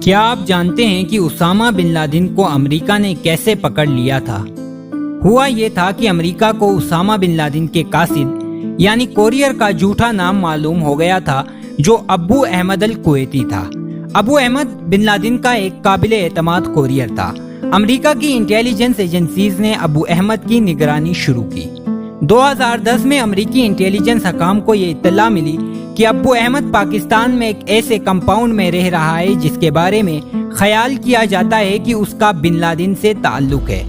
کیا آپ جانتے ہیں کہ اسامہ بن لادن کو امریکہ نے کیسے پکڑ لیا تھا؟ ہوا یہ تھا کہ امریکہ کو اسامہ بن لادن کے قاصد یعنی کوریئر کا جھوٹا نام معلوم ہو گیا تھا جو ابو احمد الکویتی تھا۔ ابو احمد بن لادن کا ایک قابل اعتماد کوریئر تھا۔ امریکہ کی انٹیلیجنس ایجنسیز نے ابو احمد کی نگرانی شروع کی۔ 2010 میں امریکی انٹیلیجنس حکام کو یہ اطلاع ملی کہ ابو احمد پاکستان میں ایک ایسے کمپاؤنڈ میں رہ رہا ہے جس کے بارے میں خیال کیا جاتا ہے کہ اس کا بن لادن سے تعلق ہے۔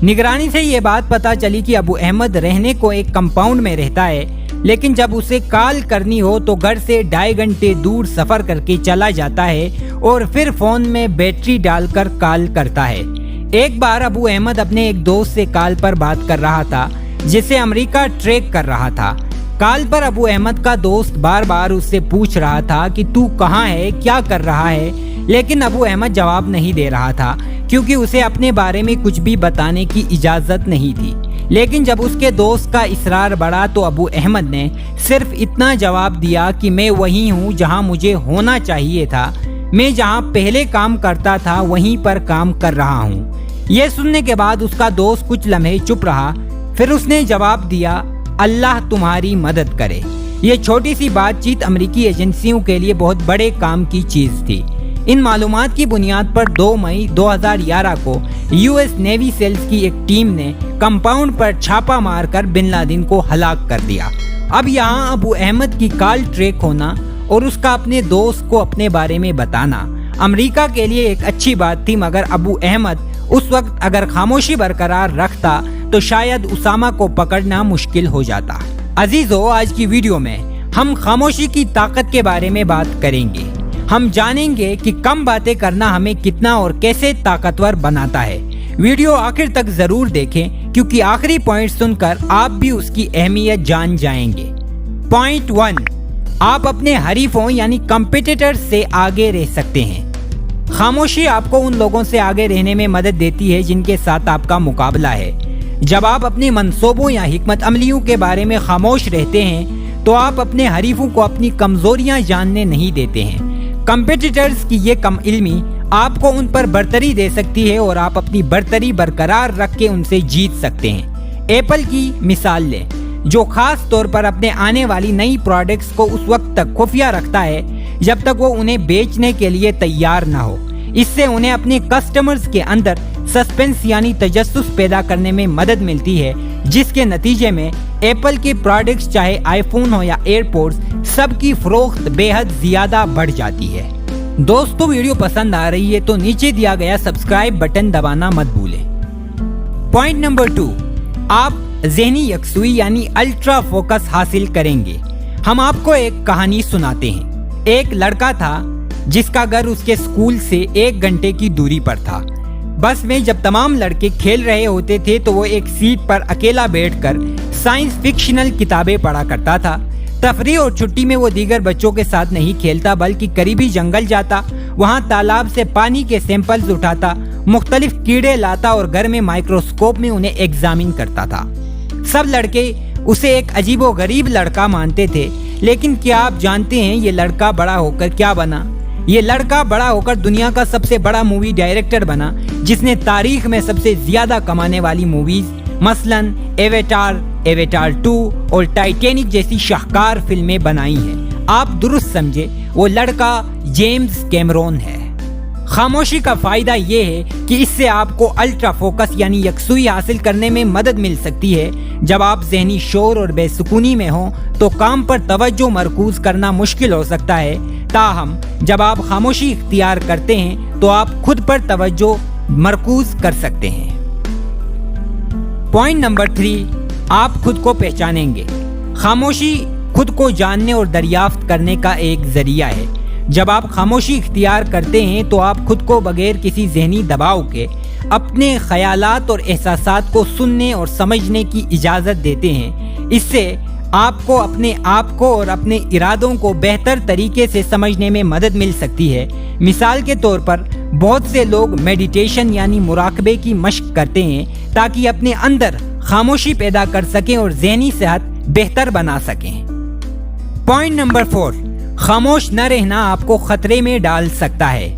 نگرانی سے یہ بات پتہ چلی کہ ابو احمد رہنے کو ایک کمپاؤنڈ میں رہتا ہے، لیکن جب اسے کال کرنی ہو تو گھر سے 2.5 گھنٹے دور سفر کر کے چلا جاتا ہے اور پھر فون میں بیٹری ڈال کر کال کرتا ہے۔ ایک بار ابو احمد اپنے ایک دوست سے کال پر بات کر رہا تھا جسے امریکہ ٹریک کر رہا تھا۔ کال پر ابو احمد کا دوست بار بار اس سے پوچھ رہا تھا کہ تو کہاں ہے، کیا کر رہا ہے، لیکن ابو احمد جواب نہیں دے رہا تھا کیونکہ اسے اپنے بارے میں کچھ بھی بتانے کی اجازت نہیں تھی۔ لیکن جب اس کے دوست کا اصرار بڑھا تو ابو احمد نے صرف اتنا جواب دیا کہ میں وہیں ہوں جہاں مجھے ہونا چاہیے تھا، میں جہاں پہلے کام کرتا تھا وہیں پر کام کر رہا ہوں۔ یہ سننے کے بعد اس کا دوست کچھ لمحے چپ رہا، پھر اس نے جواب دیا، اللہ تمہاری مدد کرے۔ یہ چھوٹی سی بات چیت امریکی ایجنسیوں کے لیے بہت بڑے کام کی چیز تھی۔ ان معلومات کی بنیاد پر 2 مئی 2011 کو US نیوی سیلز کی ایک ٹیم نے کمپاؤنڈ پر چھاپا مار کر بن لادن کو ہلاک کر دیا۔ اب یہاں ابو احمد کی کال ٹریک ہونا اور اس کا اپنے دوست کو اپنے بارے میں بتانا امریکہ کے لیے ایک اچھی بات تھی، مگر ابو احمد اس وقت اگر خاموشی برقرار رکھتا تو شاید اسامہ کو پکڑنا مشکل ہو جاتا۔ عزیزو، آج کی ویڈیو میں ہم خاموشی کی طاقت کے بارے میں بات کریں گے۔ ہم جانیں گے کہ کم باتیں کرنا ہمیں کتنا اور کیسے طاقتور بناتا ہے۔ ویڈیو آخر تک ضرور دیکھیں کیونکہ آخری پوائنٹ سن کر آپ بھی اس کی اہمیت جان جائیں گے۔ پوائنٹ 1، آپ اپنے حریفوں یعنی کمپیٹیٹرز سے آگے رہ سکتے ہیں۔ خاموشی آپ کو ان لوگوں سے آگے رہنے میں مدد دیتی ہے جن کے ساتھ آپ کا مقابلہ ہے۔ جب آپ اپنے منصوبوں یا حکمت عملیوں کے بارے میں خاموش رہتے ہیں تو آپ اپنے حریفوں کو اپنی کمزوریاں جاننے نہیں دیتے ہیں۔ کمپیٹیٹرز کی یہ کم علمی آپ کو ان پر برتری دے سکتی ہے اور آپ اپنی برتری برقرار رکھ کے ان سے جیت سکتے ہیں۔ ایپل کی مثال لیں، جو خاص طور پر اپنے آنے والی نئی پروڈکٹس کو اس وقت تک خفیہ رکھتا ہے جب تک وہ انہیں بیچنے کے لیے تیار نہ ہو۔ اس سے انہیں اپنے کسٹمرز کے اندر سسپنس یعنی تجسس پیدا کرنے میں مدد ملتی ہے، جس کے نتیجے میں ایپل کے پروڈکٹس چاہے آئی فون ہو یا ایئرپوڈز، سب کی فروخت بے حد زیادہ بڑھ جاتی ہے۔ دوستو، ویڈیو پسند آ رہی ہے تو نیچے دیا گیا سبسکرائب بٹن دبانا مت بھولیں۔ پوائنٹ نمبر 2، آپ ذہنی یکسوئی یعنی الٹرا فوکس حاصل کریں گے۔ ہم آپ کو ایک کہانی سناتے ہیں۔ ایک لڑکا تھا جس کا گھر اس کے اسکول سے 1 گھنٹے کی دوری پر تھا۔ بس میں جب تمام لڑکے کھیل رہے ہوتے تھے تو وہ ایک سیٹ پر اکیلا بیٹھ کر سائنس فکشنل کتابیں پڑھا کرتا تھا۔ تفریح اور چھٹی میں وہ دیگر بچوں کے ساتھ نہیں کھیلتا بلکہ قریبی جنگل جاتا، وہاں تالاب سے پانی کے سیمپلز اٹھاتا، مختلف کیڑے لاتا اور گھر میں مائکروسکوپ میں انہیں ایگزامن کرتا تھا۔ سب لڑکے اسے ایک عجیب و غریب لڑکا مانتے تھے، لیکن کیا آپ جانتے ہیں یہ لڑکا بڑا ہو کر کیا بنا؟ یہ لڑکا بڑا ہو کر دنیا کا سب سے بڑا مووی ڈائریکٹر بنا، جس نے تاریخ میں سب سے زیادہ کمانے والی موویز مثلاً ایویٹار 2 اور ٹائٹینک جیسی شاہکار فلمیں بنائی ہیں۔ آپ درست سمجھے، وہ لڑکا جیمز کیمرون ہے۔ خاموشی کا فائدہ یہ ہے کہ اس سے آپ کو الٹرا فوکس یعنی یکسوئی حاصل کرنے میں مدد مل سکتی ہے۔ جب آپ ذہنی شور اور بے سکونی میں ہوں تو کام پر توجہ مرکوز کرنا مشکل ہو سکتا ہے، تاہم جب آپ خاموشی اختیار کرتے ہیں تو آپ خود پر توجہ مرکوز کر سکتے ہیں۔ پوائنٹ نمبر 3، آپ خود کو پہچانیں گے۔ خاموشی خود کو جاننے اور دریافت کرنے کا ایک ذریعہ ہے۔ جب آپ خاموشی اختیار کرتے ہیں تو آپ خود کو بغیر کسی ذہنی دباؤ کے اپنے خیالات اور احساسات کو سننے اور سمجھنے کی اجازت دیتے ہیں۔ اس سے آپ کو اپنے آپ کو اور اپنے ارادوں کو بہتر طریقے سے سمجھنے میں مدد مل سکتی ہے۔ مثال کے طور پر بہت سے لوگ میڈیٹیشن یعنی مراقبے کی مشق کرتے ہیں تاکہ اپنے اندر خاموشی پیدا کر سکیں اور ذہنی صحت بہتر بنا سکیں۔ پوائنٹ نمبر 4، خاموش نہ رہنا آپ کو خطرے میں ڈال سکتا ہے۔